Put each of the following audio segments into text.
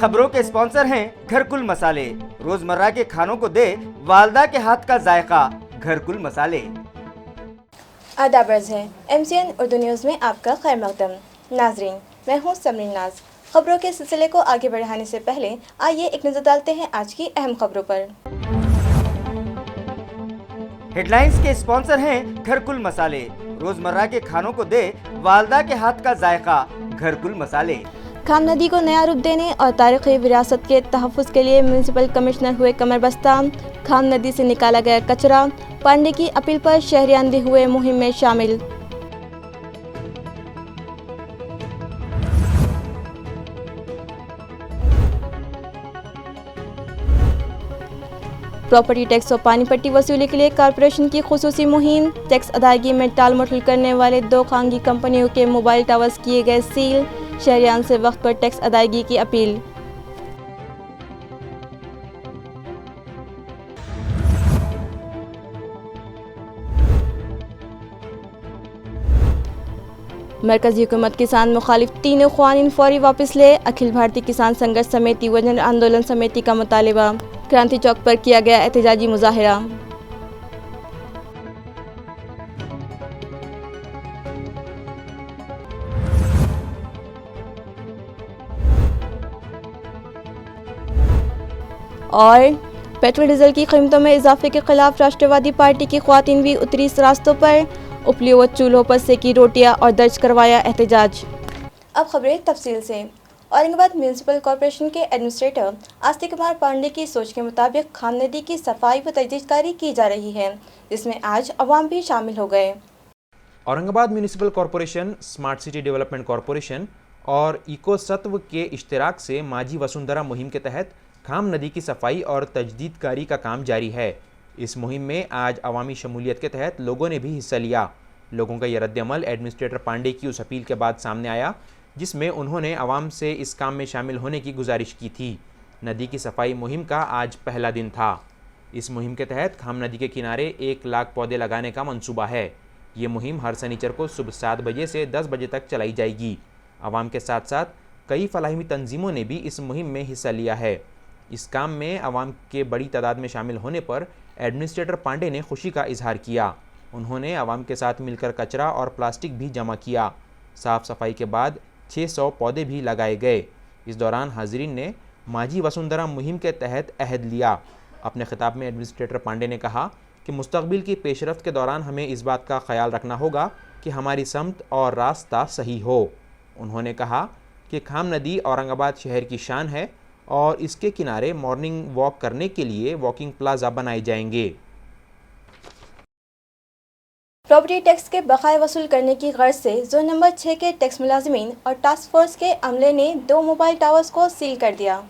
खबरों के स्पॉन्सर हैं घरकुल मसाले। रोजमर्रा के खानों को दे वालदा के हाथ का जायका, घरकुल मसाले। आदाब अर्ज़ है MCN उर्दू न्यूज़ में आपका खैर मकदम। नाजरीन, मैं हूँ समरीन नाज। खबरों के सिलसिले को आगे बढ़ाने से पहले आइए एक नज़र डालते हैं आज की अहम खबरों पर। हेडलाइंस के स्पॉन्सर हैं घरकुल मसाले। रोजमर्रा के खानों को दे वालदा के हाथ का जायका, घरकुल मसाले। खाम नदी को नया रूप देने और तारीख़ी विरासत के तहफ़्फ़ुज़ के लिए म्यूनसिपल कमिश्नर हुए कमरबस्ता। खाम नदी से निकाला गया कचरा, पांडे की अपील पर शहरियान भी हुए मुहिम में शामिल। प्रॉपर्टी टैक्स और पानी पट्टी वसूली के लिए कॉरपोरेशन की खुसूसी मुहिम। टैक्स अदायगी में टाल मटोल करने वाले 2 खानगी कंपनियों के मोबाइल टावर्स किए गए सील। शहरियान से वक्त पर टैक्स अदायगी की अपील। मरकजी हुकूमत किसान मुखालिफ तीनों ख़वानीन फौरी वापस ले। अखिल भारतीय किसान संघर्ष समिति व जन आंदोलन समिति का मुतालिबा। क्रांति चौक पर किया गया एहतजाजी मुजाहिरा। और पेट्रोल डीजल की कीमतों में इजाफे के खिलाफ राष्ट्रवादी पार्टी की ख्वातीन भी उतरी रास्तों पर। उपलियों व चूल्हों पर सेकी रोटियां और दर्ज करवाया एहतजाज। अब खबरें तफसील से। औरंगाबाद म्यूनसिपल कॉरपोरेशन के एडमिनिस्ट्रेटर आस्तिक कुमार पांडे की सोच के मुताबिक खाम नदी की सफाई व तजदीदकारी की जा रही है, जिसमें आज अवाम भी शामिल हो गए। Aurangabad municipal corporation, smart city development corporation और इको सत्व के इश्तराक से माझी वसुंधरा मुहिम के तहत खाम नदी की सफाई और तजदीदकारी का काम जारी है। इस मुहिम में आज अवामी शमूलियत के तहत लोगों ने भी हिस्सा लिया। लोगों का यह रद्द-ए-अमल एडमिनिस्ट्रेटर पांडे की उस अपील के बाद सामने आया जिसमें उन्होंने अवाम से इस काम में शामिल होने की गुजारिश की थी। नदी की सफाई मुहिम का आज पहला दिन था। इस मुहिम के तहत खाम नदी के किनारे 1 लाख पौधे लगाने का मंसूबा है। ये मुहिम हर शनिचर को सुबह 7 बजे से 10 बजे तक चलाई जाएगी। अवाम के साथ साथ कई फलाही तंजीमों ने भी इस मुहिम में हिस्सा लिया है। इस काम में अवाम के बड़ी तादाद में शामिल होने पर एडमिनिस्ट्रेटर पांडे ने खुशी का इजहार किया। उन्होंने अवाम के साथ मिलकर कचरा और प्लास्टिक भी जमा किया। साफ़ सफाई के बाद 600 पौधे भी लगाए गए। इस दौरान हाज़रीन ने माझी वसुंधरा मुहिम के तहत अहद लिया। अपने खिताब में एडमिनिस्ट्रेटर पांडे ने कहा कि मुस्तकबिल की पेशरफ्त के दौरान हमें इस बात का ख्याल रखना होगा कि हमारी समत और रास्ता सही हो। उन्होंने कहा कि खाम नदी औरंगाबाद शहर की शान है और इसके किनारे मॉर्निंग वॉक करने के लिए वॉकिंग प्लाजा बनाए जाएंगे। प्रॉपर्टी टैक्स के बकाए वसूल करने की गर्ज से जोन नंबर 6 के टैक्स मुलाजिमीन और टास्क फोर्स के अमले ने 2 मोबाइल टावर्स को सील कर दिया।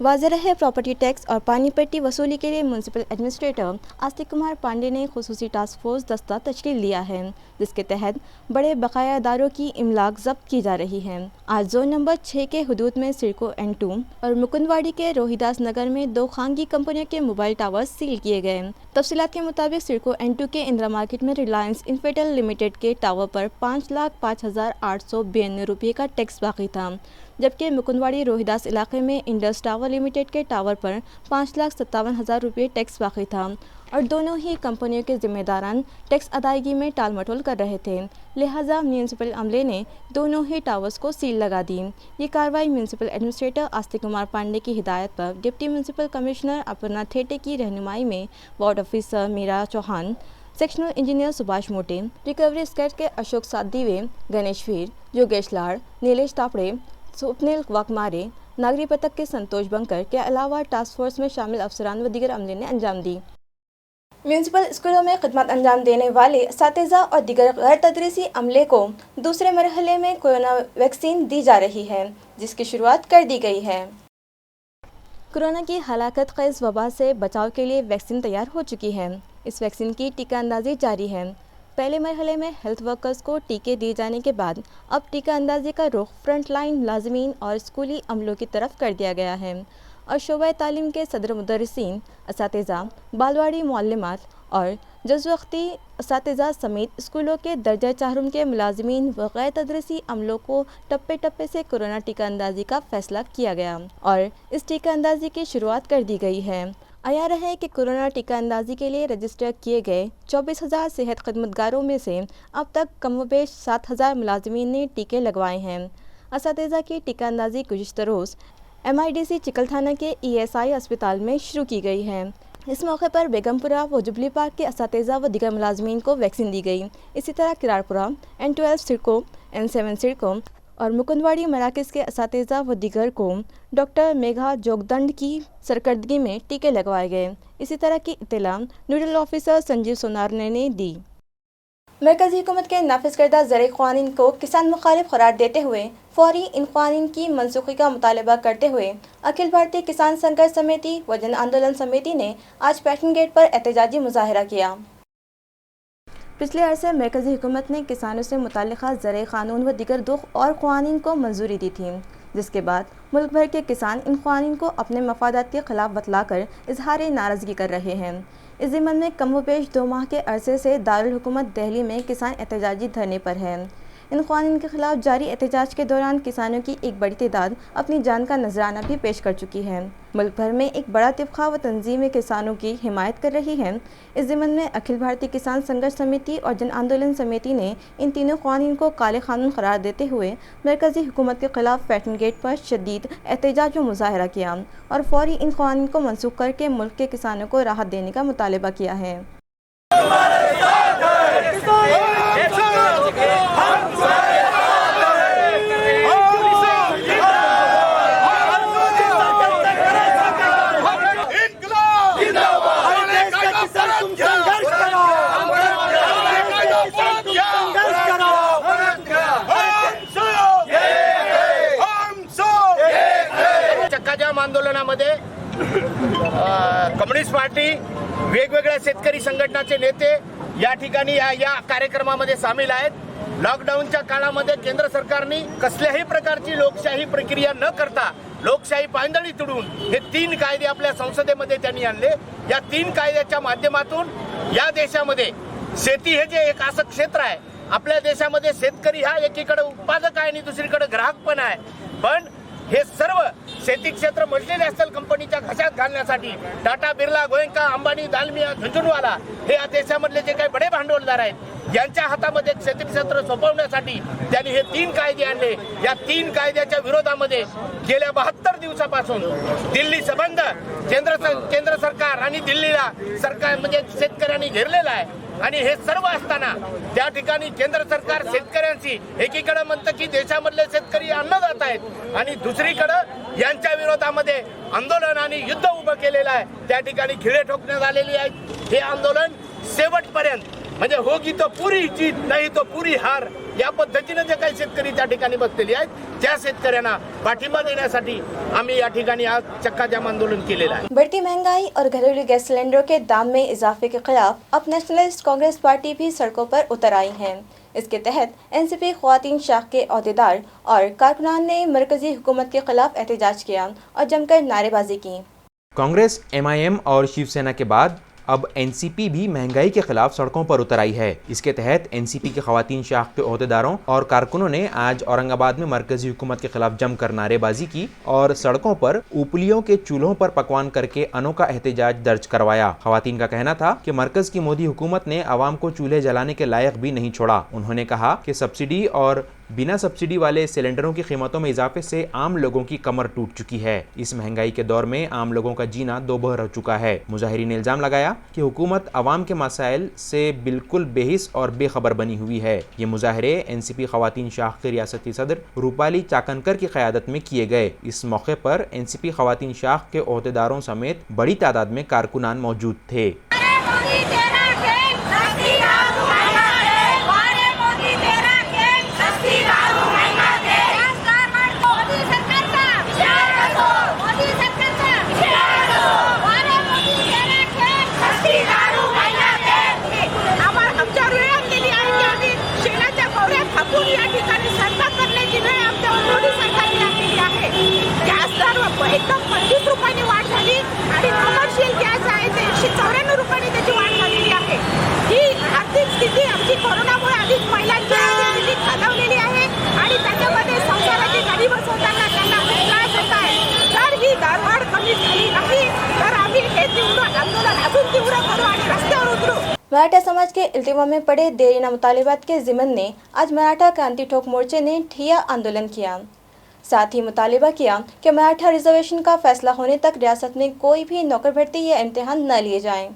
वाज़ेह है, प्रॉपर्टी टैक्स और पानी पट्टी वसूली के लिए म्यूनसिपल एडमिनिस्ट्रेटर आस्तिक कुमार पांडे ने खुसूसी टास्क फोर्स दस्ता तश्कील दिया है, जिसके तहत बड़े बकायादारों की इमलाक जब्त की जा रही है। आज जोन नंबर 6 के हुदूद में सिडको N2 और मुकुंदवाड़ी के रोहिदास नगर में 2 खानगी कंपनियों के मोबाइल टावर्स सील किए गए। तफसीलात के मुताबिक सिडको N2 के इंदिरा मार्केट में रिलायंस इन्फेटेल लिमिटेड के टावर पर 5,05,892 रुपये का टैक्स बाकी था, जबकि मुकुंदवाड़ी रोहिदास इलाके में इंडस टावर लिमिटेड के टावर पर 5,57,000 रुपये टैक्स बाकी था और दोनों ही कंपनियों के जिम्मेदारान टैक्स अदायगी में टाल मटोल कर रहे थे। लिहाजा म्यूनसिपल अमले ने दोनों ही टावर्स को सील लगा दी। ये कार्रवाई म्यूनसिपल एडमिनिस्ट्रेटर आस्तिक कुमार पांडे की हिदायत पर deputy municipal commissioner Aparna Thete की रहनुमाई में ward officer Meera Chauhan, sectional engineer Subhash Mote, recovery squad के अशोक सादिवे, गणेश वीर, योगेश लाड़, नीलेश तापड़े, स्वप्निल वाकमारे, नागरी पतक के संतोष बंकर के अलावा टास्क फोर्स में शामिल अफसरान व दीगर अमले ने अंजाम दी। म्यूनसिपल स्कूलों में खिदमत अंजाम देने वाले असातिज़ा और दीगर गैर तदरीसी अमले को दूसरे मरहले में कोरोना वैक्सीन दी जा रही है, जिसकी शुरुआत कर दी गई है। कोरोना की हलाकत खेज़ वबा से बचाव के लिए वैक्सीन तैयार हो चुकी है। इस वैक्सीन की टीका अंदाजी जारी है। पहले मरहले में हेल्थ वर्कर्स को टीके दिए जाने के बाद अब टीका अंदाजी का रुख फ्रंट लाइन मुलाजमीन और स्कूली अमलों की तरफ कर दिया गया है और शोबा तालीम के सदर मुदर्रिसीन, असातिज़ा, बालवाड़ी मुअल्लिमात और जज़ वक्ती असातिज़ा समेत स्कूलों के दर्जा चाहरुम के मुलाजिमीन व गैर तदरीसी अमलों को टप्पे टप्पे से कोरोना टीका अंदाजी का फैसला किया गया और इस टीका अंदाजी की शुरुआत कर दी गई है। आया रहे कि कोरोना टीका अंदाजी के लिए रजिस्टर किए गए 24,000 सेहत खदमतगारों में से अब तक कमोबेश 7,000 मुलाजमीन ने टीके लगवाए हैं। असातिज़ा की टीका अंदाजी गुज़िश्ता रोज़ MIDC चिकलथाना के ESI अस्पताल में शुरू की गई है। इस मौके पर बेगमपुरा व जुबली पार्क के असातिज़ा व दीगर मुलाजमीन को वैक्सीन दी गई। इसी तरह किरारपुरा, N12 सिडको, N7 सिडको और मुकुंदवाड़ी मराकज़ के असातिज़ा व दीगर को डॉक्टर मेघा जोगदंड की सरकर्दगी में टीके लगवाए गए। इसी तरह की इत्तला नोडल ऑफिसर संजीव सोनारने ने दी। मरकज़ी हुकूमत के नाफिज करदा ज़र क़वानीन को किसान मुखालिफ करार देते हुए फौरी इन क़वानीन की मनसूखी का मुतालबा करते हुए अखिल भारतीय किसान संघर्ष समिति व जन आंदोलन समिति ने आज पैटर्न गेट पर एहतजाजी मुजाहरा किया। पिछले अरसे मरकज़ी हुकूमत ने किसानों से मुताल्लिक़ा ज़र क़ानून व दीगर 2 और क़वानीन को मंजूरी दी थी, जिसके बाद मुल्क भर के किसान इन क़वानीन को अपने मफादात के ख़िलाफ़ बतलाकर इजहार नाराज़गी कर रहे हैं। इस ज़िम्मन में कम व बेश 2 माह के अरसे से दारुल हुकूमत दिल्ली में किसान एहतजाजी धरने पर हैं। इन क़वानीन के ख़िलाफ़ जारी एहतजाज के दौरान किसानों की एक बड़ी तादाद अपनी जान का नजराना भी पेश कर चुकी है। मुल्क भर में एक बड़ा तबक़ा व तंजीमें किसानों की हिमायत कर रही हैं। इस ज़िम्मन में अखिल भारतीय किसान संघर्ष समिति और जन आंदोलन समिति ने इन तीनों क़वानीन को काले क़ानून करार देते हुए मरकज़ी हुकूमत के ख़िलाफ़ पैटर्न गेट पर शदीद एहतजाज व मुजाहरा किया और फौरी इन क़वानीन को मनसूख करके मुल्क के किसानों को राहत देने का मुतालबा किया है। आंदोलनामध्ये कम्युनिस्ट पार्टी, वेगवेगळ्या शेतकरी संघटनाचे नेते या ठिकाणी या कार्यक्रमामध्ये सामील आहेत। लॉकडाऊनच्या काळामध्ये केंद्र सरकारने कसल्याही प्रकारची लोकशाही प्रक्रिया न करता लोकशाही पायंदळी तुडून हे 3 कायदे आपल्या संसदेमध्ये त्यांनी आणले। या 3 कायद्याच्या माध्यमातून या देशामध्ये शेती हे जे एक असं क्षेत्र आहे, आपल्या देशामध्ये शेतकरी हा एकीकडे उत्पादक आहे आणि दुसरीकडे ग्राहक पण आहे, पण हे सर्व शेती क्षेत्र मल्टीनॅशनल कंपनीच्या घशात घालण्यासाठी टाटा, बिर्ला, गोयंका, अंबानी, दालमिया, झुंझुनवाला हे या देशामधले जे काही बडे भांडवलदार आहेत यांच्या हातामध्ये शेती क्षेत्र सोपवण्यासाठी त्यांनी हे 3 कायदे आणले। या 3 कायद्याच्या विरोधामध्ये गेल्या 72 दिवसापासून दिल्ली संबंध केंद्र सरकार आणि दिल्लीला सरकार म्हणजे शेतकऱ्यांनी घेरलेला आहे आणि हे सर्व असताना त्या ठिकाणी केंद्र सरकार शेतकऱ्यांची एकीकडे म्हणतं की देशामधले शेतकरी अन्नदाता आहेत आणि दुसरीकडे यांच्या विरोधामध्ये आंदोलन आणि युद्ध उभं केलेलं आहे। त्या ठिकाणी खिळे ठोकण्यात आलेली आहे। हे आंदोलन शेवटपर्यंत म्हणजे होगी तो पूरी जीत नाही तो पूरी हार या पद्धतीने जे काही शेतकरी त्या ठिकाणी बसलेले आहेत त्या शेतकऱ्यांना पाठिंबा देण्यासाठी आम्ही या ठिकाणी आज चक्काजाम आंदोलन केलेलं आहे। बढ़ती महंगाई और घरेलू गैस सिलेंडरों के दाम में इजाफे के खिलाफ अब नेशनलिस्ट कांग्रेस पार्टी भी सड़कों पर उतर आई है। इसके तहत NCP ख्वातीन शाख के अहदेदार और कारकुनान ने मरकजी हुकूमत के खिलाफ एहतजाज किया और जमकर नारेबाजी की। कांग्रेस, MIM और शिवसेना के बाद अब NCP भी महंगाई के खिलाफ सड़कों पर उतर आई है। इसके तहत NCP के ख्वातीन शाख के अहदेदारों और कारकुनों ने आज औरंगाबाद में मरकजी हुकूमत के खिलाफ जमकर नारेबाजी की और सड़कों पर उपलियों के चूल्हों पर पकवान करके अनोखा एहतजाज दर्ज करवाया। ख्वातीन का कहना था कि मरकज की मोदी हुकूमत ने आवाम को चूल्हे जलाने के लायक भी नहीं छोड़ा। उन्होंने कहा कि सब्सिडी और बिना सब्सिडी वाले सिलेंडरों की कीमतों में इजाफे से आम लोगों की कमर टूट चुकी है। इस महंगाई के दौर में आम लोगों का जीना दोभर हो चुका है। मुजाहिरीन ने इल्जाम लगाया कि हुकूमत अवाम के मसाइल से बिल्कुल बेहिस और बेखबर बनी हुई है। ये मुजाहरे NCP ख्वातीन शाख के रियासती सदर रूपाली चाकनकर की क़यादत में किए गए। इस मौके पर NCP ख्वातीन शाख के अहदेदारों समेत बड़ी तादाद में कारकुनान मौजूद थे। एकदम 25 रुपयांनी वाढ झाली आणि कमर्शियल गॅस आहे ते 194 मराठा समाज के इल्तिमा में पड़े देरीना मुतालिबात के ज़िमन ने आज मराठा क्रांति ठोक मोर्चे ने ठिया आंदोलन किया। साथ ही मुतालिबा किया कि मराठा रिजर्वेशन का फैसला होने तक रियासत में कोई भी नौकर भर्ती या इम्तिहान न लिए जाएं।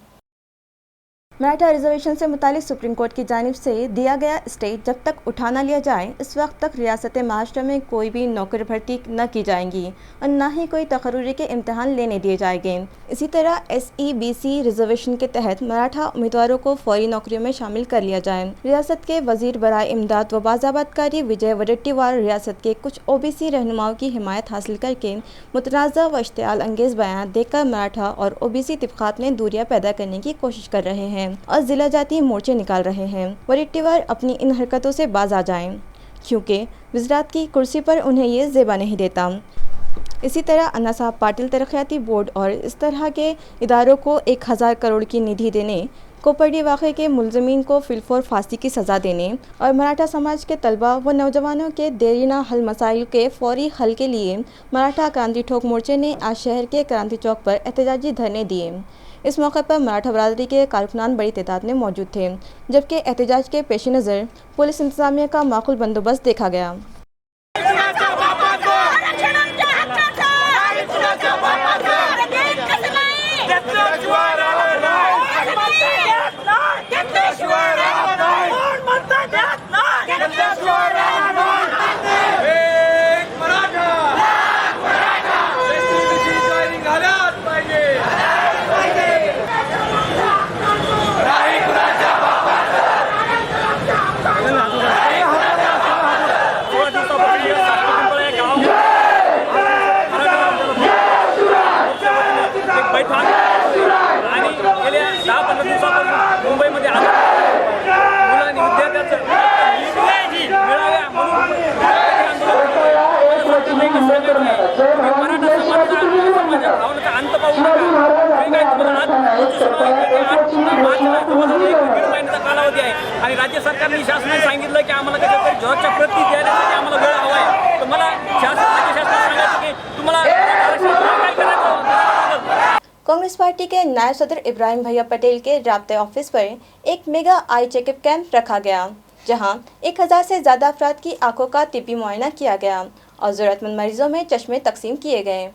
मराठा रिजर्वेशन से मुतालिक सुप्रीम कोर्ट की जानिब से दिया गया स्टे जब तक उठा न लिया जाए, इस वक्त तक रियासत महाराष्ट्र में कोई भी नौकर भर्ती न की जाएंगी और न ही कोई तकर्रुरी के इम्तहान लेने दिए जाएंगे। इसी तरह SEBC रिजर्वेशन के तहत मराठा उम्मीदवारों को फौरी नौकरियों में शामिल कर लिया जाए। रियासत के वजीर बराए इमदाद व बाज़ाबातकारी विजय वडेट्टीवार रियासत के कुछ OBC रहनुमाओं की हिमायत हासिल करके मुतनाज़ा व इश्तियाल अंगेज़ बयान देकर मराठा और OBC तबक़ात में दूरियां पैदा करने की कोशिश कर रहे हैं और जिला जाती मोर्चे निकाल रहे हैं। वडेट्टीवार अपनी इन हरकतों से बाज आ जाएं, क्योंकि वज़रात की कुर्सी पर उन्हें ये ज़ेबा नहीं देता। इसी तरह अन्ना साहब पाटिल तरक्याती बोर्ड और इस तरह के इदारों को 1000 करोड़ की निधि देने, कोपरडी वाक़े के मुलज़मीन को फिलफोर फांसी की सज़ा देने और मराठा समाज के तलबा व नौजवानों के देरीना हल मसाइल के फौरी हल के लिए मराठा क्रांति ठोक मोर्चे ने आज शहर के क्रांति चौक पर एहतजाजी धरने दिए। इस मौके पर मराठा बरादरी के कारकुनान बड़ी तादाद में मौजूद थे, जबकि एहतजाज के पेश नज़र पुलिस इंतजामिया का माकूल बंदोबस्त देखा गया। मुंबईमध्ये अंत पाहू कालावधी आहे आणि राज्य सरकारने शासनाने सांगितलं की आम्हाला काहीतरी जॉबच्या प्रती द्यायसाठी आम्हाला वेळ हवा आहे। तर मला शासनाने सांगायचं की तुम्हाला काय करायचं। कांग्रेस पार्टी के नायब सदर इब्राहिम भैया पटेल के राब्ते ऑफिस पर एक मेगा आई चेकअप कैंप रखा गया, जहां 1000 से ज़्यादा अफराद की आंखों का तिब्बी मुआयना किया गया और ज़रूरतमंद मरीजों में चश्मे तकसीम किए गए।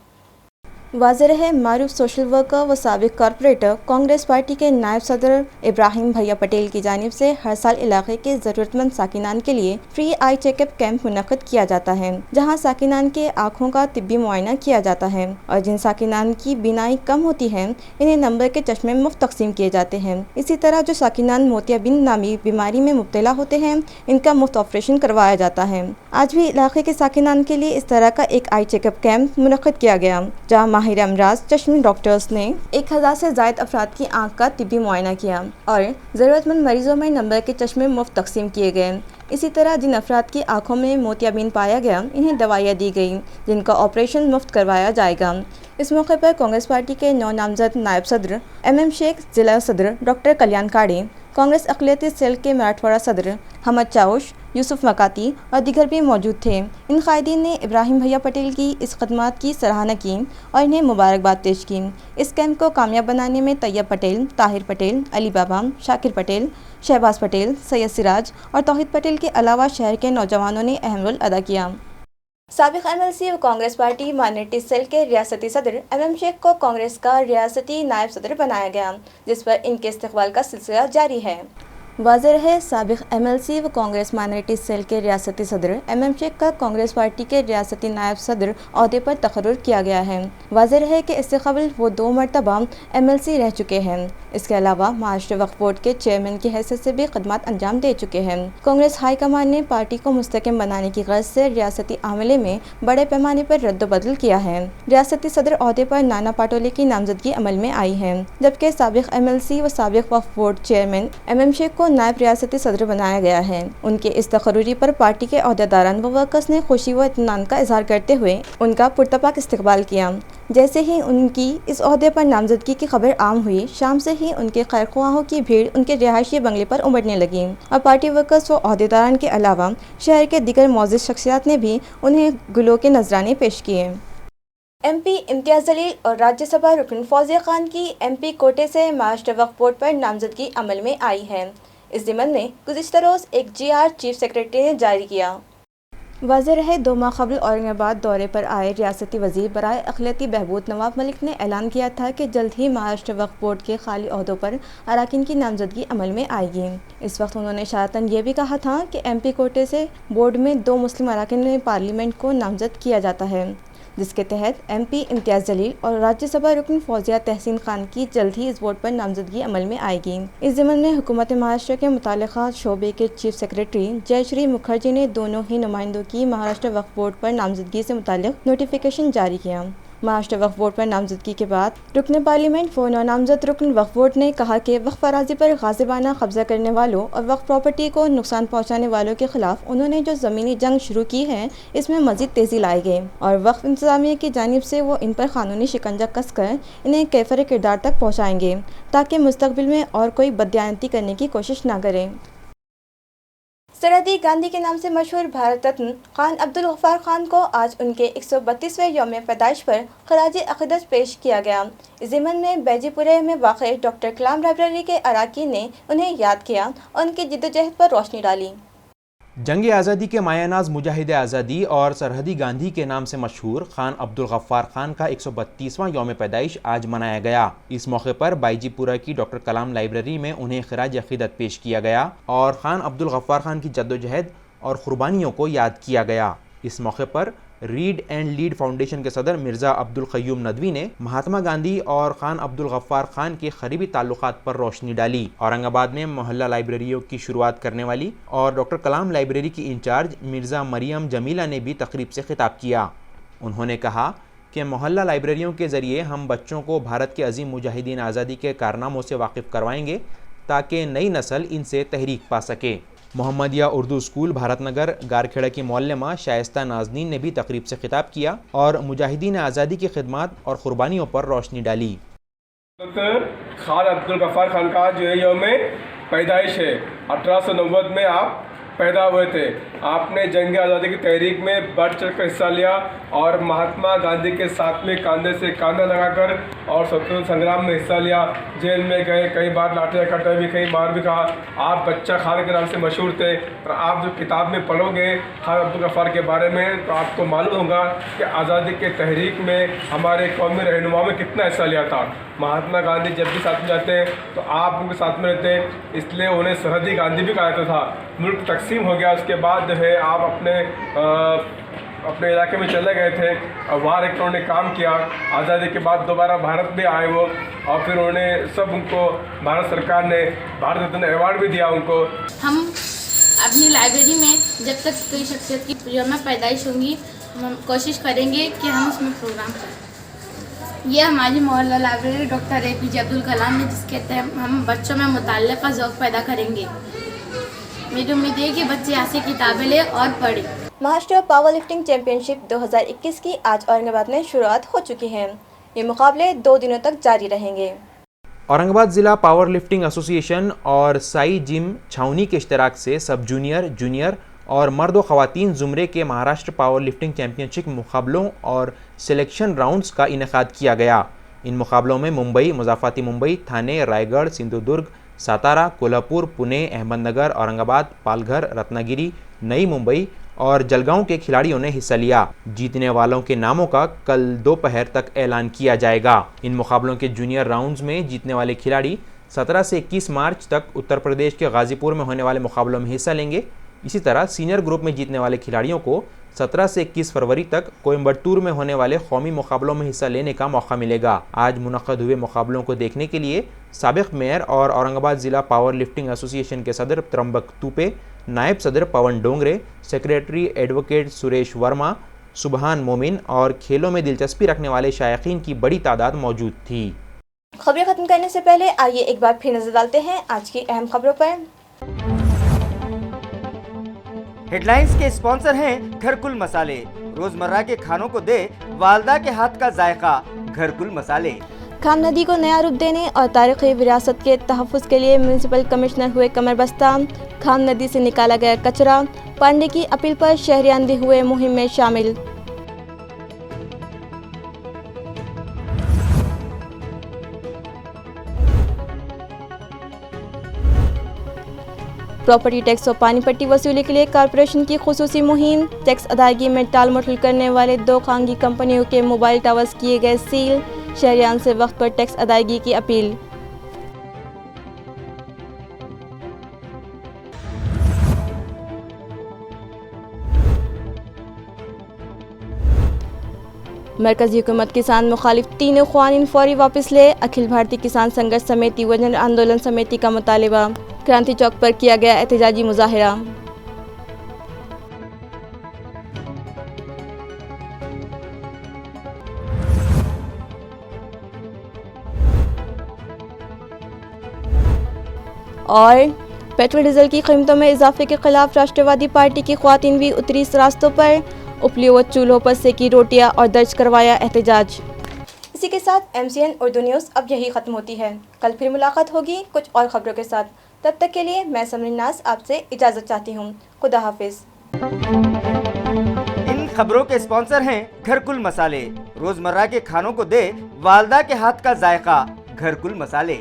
वाज़ेह है मारूफ सोशल वर्कर व साबिक कॉरपोरेटर कांग्रेस पार्टी के नायब सदर इब्राहिम भैया पटेल की जानिब से हर साल इलाके के ज़रूरतमंद साकिनान के लिए फ्री आई चेकअप कैंप मुनक़्क़द किया जाता है, जहां साकिनान के आँखों का तिब्बी मुआयना किया जाता है और जिन साकिनान की बीनाई कम होती है इन्हें नंबर के चश्मे मुफ्त तकसीम किए जाते हैं। इसी तरह जो साकिनान मोतियाबिंद नामी बीमारी में मुब्तला होते हैं इनका मुफ्त ऑपरेशन करवाया जाता है। आज भी इलाके के साकिनान के लिए इस तरह का एक आई चेकअप कैंप मुनक़्क़द किया गया, जहाँ माहिर अमराज चश्मी डॉक्टर्स ने 1000 से ज़ायद अफराद की आँख का तिब्बी मुआयना किया और ज़रूरतमंद मरीजों में नंबर के चश्मे मुफ्त तकसीम किए गए। इसी तरह जिन अफराद की आँखों में मोतियाबिंद पाया गया इन्हें दवाइयाँ दी गई, जिनका ऑपरेशन मुफ्त करवाया जाएगा। इस मौके पर कांग्रेस पार्टी के 9 नामजद नायब सदर MM शेख, जिला सदर डॉक्टर कल्याण काड़े, कांग्रेस अक़लियती सेल के मराठवाड़ा सदर हमद चाउश, यूसुफ मकाती और दीगर भी मौजूद थे। इन कायदीन ने इब्राहिम भैया पटेल की इस खदमात की सराहना की और इन्हें मुबारकबाद पेश की। इस कैंप को कामयाब बनाने में तैयब पटेल, ताहिर पटेल, अली बाबा, शाकिर पटेल, शहबाज पटेल, सैयद सिराज और तौहीद पटेल के अलावा शहर के नौजवानों ने अहम रोल अदा किया। साबिक MLC व कांग्रेस पार्टी माइनॉरिटी सेल के रियासती सदर MM शेख को कांग्रेस का रियासती नायब सदर बनाया गया, जिस पर इनके इस्तिक़बाल का सिलसिला जारी है। वाज़ेह है साबिक MLC व कांग्रेस माइनॉरिटी सेल के रियासती सदर MM शेख का कांग्रेस पार्टी के रियासती नायब सदर अहदे पर तकर्रुर किया गया है। वाज़ेह है कि इससे कबल वो 2 मरतबा MLC रह चुके हैं। इसके अलावा महाराष्ट्र वक्फ बोर्ड के चेयरमैन की हैसियत से भी खदमात अंजाम दे चुके हैं। कांग्रेस हाईकमान ने पार्टी को मुस्तहकम बनाने की गर्ज से रियासती आमले में बड़े पैमाने पर रद्द-बदल किया है। रियासती सदर अहदे पर नाना पाटोले की नामजदगी अमल में आई है, जबकि साबिक MLC व साबिक वक्फ बोर्ड चेयरमैन MM शेख को नायब रियासती सदर बनाया गया है। उनके इस तकर्रुरी पर पार्टी के अहदेदारान व वर्कर्स ने खुशी व इत्मीनान का इजहार करते हुए उनका पुरतपाक इस्तकबाल किया। जैसे ही उनकी इस ओहदे पर नामजदगी की खबर आम हुई, शाम से ही उनके खैरख्वाहों की भीड़ उनके रिहायशी बंगले पर उमड़ने लगी और पार्टी वर्कर्स व अहदेदारान के अलावा शहर के दीगर मौजूद शख्सियात ने भी उन्हें गुलों के नजराने पेश किए। एमपी इम्तियाज़ जलील और राज्यसभा रुकन फौजिया खान की एमपी कोटे से महाराष्ट्र वक्फ बोर्ड पर नामजदगी अमल में आई है। इस ज़िम्मन में गुज़िश्ता रोज़ एक GR चीफ सेक्रेटरी ने जारी किया। वाज़ेह रहे 2 माह कबल औरंगाबाद दौरे पर आए रियासती वज़ीर बराए अक़लियती बहबूद नवाब मलिक ने ऐलान किया था कि जल्द ही महाराष्ट्र वक्फ बोर्ड के खाली ओहदों पर अराकीन की नामजदगी अमल में आएगी। इस वक्त उन्होंने इशारतन ये भी कहा था कि एमपी कोटे से बोर्ड में 2 मुस्लिम अराकीन में पार्लियामेंट को नामजद किया जाता है, जिसके तहत एमपी इम्तियाज़ जलील और राज्यसभा रुकन फौजिया तहसीन खान की जल्द ही इस बोर्ड पर नामजदगी अमल में आएगी। इस ज़िम्मन में हुकूमत महाराष्ट्र के मुताल्लिक़ा शोबे के चीफ सेक्रेटरी जयश्री मुखर्जी ने दोनों ही नुमाइंदों की महाराष्ट्र वक्फ बोर्ड पर नामजदगी से मुताल्लिक़ नोटिफिकेशन जारी किया। महाराष्ट्र वक्फ बोर्ड पर नामजदगी के बाद रुकन पार्लियामेंट व नामजद रुकन वक्फ बोर्ड ने कहा कि वक्फ अराज़ी पर गाज़िबाना कब्जा करने वालों और वक्फ प्रॉपर्टी को नुकसान पहुँचाने वालों के खिलाफ उन्होंने जो ज़मीनी जंग शुरू की है, इसमें मज़ीद तेज़ी लाएंगे और वक्फ इंतज़ामिया की जानिब से वो इन पर क़ानूनी शिकंजा कसकर इन्हें कैफर किरदार तक पहुँचाएँगे ताकि मुस्तक़बिल में और कोई बददियानती करने की कोशिश न करें। सरहदी गांधी के नाम से मशहूर भारत रत्न खान अब्दुल गफ्फार खान को आज उनके 132वें यौम पैदाइश पर खराज अक़ीदत पेश किया गया। इस ज़िम्मन में बैजीपुरे में वाक़ई डॉक्टर कलाम लाइब्रेरी के अराकीन ने उन्हें याद किया और उनकी जिद्दोजहद पर रोशनी डाली। जंग आज़ादी के मायानाज मुजाहिद आज़ादी और सरहदी गांधी के नाम से मशहूर खान अब्दुल गफ्फार खान का 132वां यौम पैदाइश आज मनाया गया। इस मौके पर बाईजीपुरा की डॉक्टर कलाम लाइब्रेरी में उन्हें खिराज अक़ीदत पेश किया गया और खान अब्दुल गफ्फार खान की जद्दोजहद और क़ुरबानियों को याद किया गया। इस मौके पर रीड एंड लीड फाउंडेशन के सदर मिर्ज़ा अब्दुल क़य्यूम नदवी ने महात्मा गांधी और खान अब्दुल गफ्फार खान के करीबी ताल्लुकात पर रोशनी डाली। औरंगाबाद में मोहल्ला लाइब्रेरियों की शुरुआत करने वाली और डॉक्टर कलाम लाइब्रेरी की इंचार्ज मिर्ज़ा मरियम जमीला ने भी तकरीब से खिताब किया। उन्होंने कहा कि मोहल्ला लाइब्रेरियों के ज़रिए हम बच्चों को भारत के अजीम मुजाहिदीन आज़ादी के कारनामों से वाकिफ़ करवाएंगे ताकि नई नस्ल इनसे तहरीक पा सके। मोहम्मदिया उर्दू स्कूल भारतनगर गारखेड़ा की मौलमा शाइस्ता नाजनीन ने भी तकरीब से खिताब किया और मुजाहिदीन आज़ादी की खिदमत और क़ुरबानियों पर रोशनी डाली। खान अब्दुल गफ्फार खान का जो है यौम पैदाइश है। 1890 में आप पैदा हुए थे। आपने जंग आज़ादी की तहरीक में बढ़ चढ़ कर हिस्सा लिया और महात्मा गांधी के साथ में कंधे से कंधा लगाकर और स्वतंत्रता संग्राम में हिस्सा लिया। जेल में गए, कई बार लाठियाँ कटा भी, कई मार भी खा। आप बच्चा खान के नाम से मशहूर थे और आप जो किताब में पढ़ोगे खान अब्दुल गफ्फार के बारे में तो आपको मालूम होगा कि आज़ादी के तहरीक में हमारे कौमी रहनुमा में कितना हिस्सा लिया था। महात्मा गांधी जब भी साथ में जाते हैं तो आप उनके साथ में रहते हैं, इसलिए उन्हें सरहदी गांधी भी कहा जाता था। मुल्क तकसीम हो गया, उसके बाद जो है आप अपने इलाके में चले गए थे और वहाँ एक उन्होंने काम किया। आज़ादी के बाद दोबारा भारत में आए वो और फिर उन्होंने सब उनको भारत सरकार ने भारत रत्न अवार्ड भी दिया उनको। हम अपनी लाइब्रेरी में जब तक कोई शख्सियत की यौम पैदाइश होंगी हम कोशिश करेंगे कि हम उसमें प्रोग्राम करें। ये हमारी मोहल्ला library doctor APJ Abdul Kalam है, जिसके तहत हम बच्चों में मुताल्लिक़ ज़ौक़ पैदा करेंगे। मेरी उम्मीद है कि बच्चे यहाँ से किताबें लें और पढ़ें। महाराष्ट्र पावर लिफ्टिंग चैंपियनशिप 2021 की आज औरंगाबाद में शुरुआत हो चुकी है। ये मुकाबले 2 दिनों तक जारी रहेंगे। औरंगाबाद ज़िला पावर लिफ्टिंग एसोसिएशन और साई जिम छावनी के इश्तराक से सब जूनियर, जूनियर और मर्द व ख़वातीन ज़ुमरे के महाराष्ट्र पावर लिफ्टिंग चैंपियनशिप मुकाबलों और सिलेक्शन राउंड्स का इनेकाद किया गया। इन मुकाबलों में मुंबई, मुज़ाफ़ाती मुंबई, थाने, रायगढ़, सिंधुदुर्ग, सातारा, कोल्हापुर, पुणे, अहमदनगर, औरंगाबाद, पालघर, रत्नागिरी, नई मुंबई और जलगांव के खिलाड़ियों ने हिस्सा लिया। जीतने वालों के नामों का कल दोपहर तक ऐलान किया जाएगा। इन मुकाबलों के जूनियर राउंड्स में जीतने वाले खिलाड़ी 17 से 21 मार्च तक उत्तर प्रदेश के गाज़ीपुर में होने वाले मुकाबलों में हिस्सा लेंगे। इसी तरह सीनियर ग्रुप में जीतने वाले खिलाड़ियों को 17 से 21 फरवरी तक कोयम्बटूर में होने वाले कौमी मुकाबलों में हिस्सा लेने का मौका मिलेगा। आज मुनक़्क़द हुए मुकाबलों को देखने के लिए साबिक़ मेयर और औरंगाबाद ज़िला पावर लिफ्टिंग एसोसिएशन के सदर त्रंबक तुपे, नायब सदर पवन डोंगरे, सेक्रेटरी एडवोकेट सुरेश वर्मा, सुबहान मोमिन और खेलों में दिलचस्पी रखने वाले शायकीन की बड़ी तादाद मौजूद थी। खबरें खत्म करने से पहले आइए एक बार फिर नजर डालते हैं आज की अहम खबरों पर। हेडलाइंस के स्पॉन्सर हैं घरकुल मसाले। रोजमर्रा के खानों को दे वालदा के हाथ का जायका, घरकुल मसाले। खाम नदी को नया रूप देने और तारीख़ी विरासत के तहफ़्फ़ुज़ के लिए म्यूनसिपल कमिश्नर हुए कमरबस्ता। खाम नदी से निकाला गया कचरा, पांडे की अपील पर शहरियान भी हुए मुहिम में शामिल। प्रॉपर्टी टैक्स और पानी पट्टी वसूली के लिए कॉरपोरेशन की खुसूसी मुहिम, टैक्स अदायगी में टाल मटोल करने वाले 2 खानगी कंपनियों के मोबाइल टावर्स किए गए सील, शहरियान से वक्त पर टैक्स अदायगी की अपील। मरकजी हुकूमत किसान मुखालिफ तीनों ख़वानीन फौरी वापस ले, अखिल भारतीय किसान संघर्ष समिति व जन आंदोलन समिति का मुतालिबा। क्रांति चौक पर किया गया एहतजाजी मुजाहिरा। और पेट्रोल डीजल की कीमतों में इजाफे के खिलाफ राष्ट्रवादी पार्टी की ख्वातीन भी उतरी इस रास्तों पर, उपलियों व चूल्हों पर सेकी रोटियां और दर्ज करवाया एहतजाज। इसी के साथ MCN उर्दू न्यूज़ अब यही ख़त्म होती है। कल फिर मुलाकात होगी कुछ और ख़बरों के साथ। तब तक के लिए मैं समरीन नाज आपसे इजाज़त चाहती हूँ। खुदा हाफिज़। इन खबरों के स्पॉन्सर हैं घरकुल मसाले। रोजमर्रा के खानों को दे वालदा के हाथ का जायका, घरकुल मसाले।